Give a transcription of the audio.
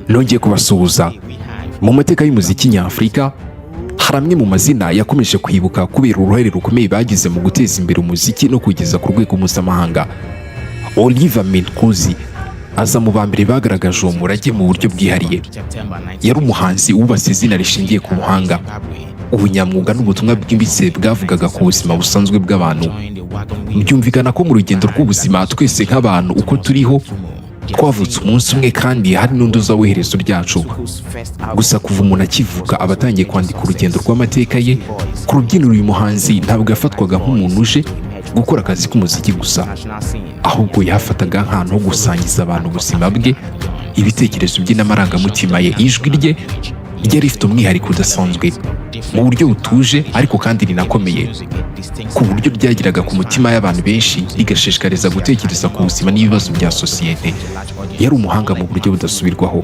nongeye kubasuhuza. Mu mateka y'umuziki nyafurika hari amwe mu mazina yakomeje kwibuka kubera uruhare rukomeye bagize mu guteza imbere umuziki no kugeza ku rwego mpuzamahanga. Mtukudzi aza mu ba mbere bagaragaje uwo murage mu buryo bwihariye. Yari umuhanzi wubatse izina rishingiye ku buhanga, ubunyamwuga n'ubutumwa bwimbitse bwavugaga ku buzima busanzwe bw'abantu. Byumvikana ko mu rugendo rw'ubuzima twese nk'abantu uko turiho twavutse umunsi umwe kandi hari n'undi uza w'iherezo ryacu. Gusa kuva umuntu akivuka aba atangiye kwandika urugendo rw'amateka ye. Ku rubyiniro uyu muhanzi ntabwo yafatwaga nk'umuntu uje gukora akazi k'umuziki gusa, ahubwo yafataga nk'ahantu ho gusangiza abantu ubuzima bwe, ibitekerezo bye n'amarangamutima ye. Ijwi rye ryari rifite umwihariko udasanzwe mu buryo butuje ariko kandi rinakomeye, ku buryo ryagiraga ku mutima y'abantu benshi rigashishikariza gutekereza ku buzima n'ibibazo bya sosiyete. Yari umuhanga mu buryo budasubirwaho.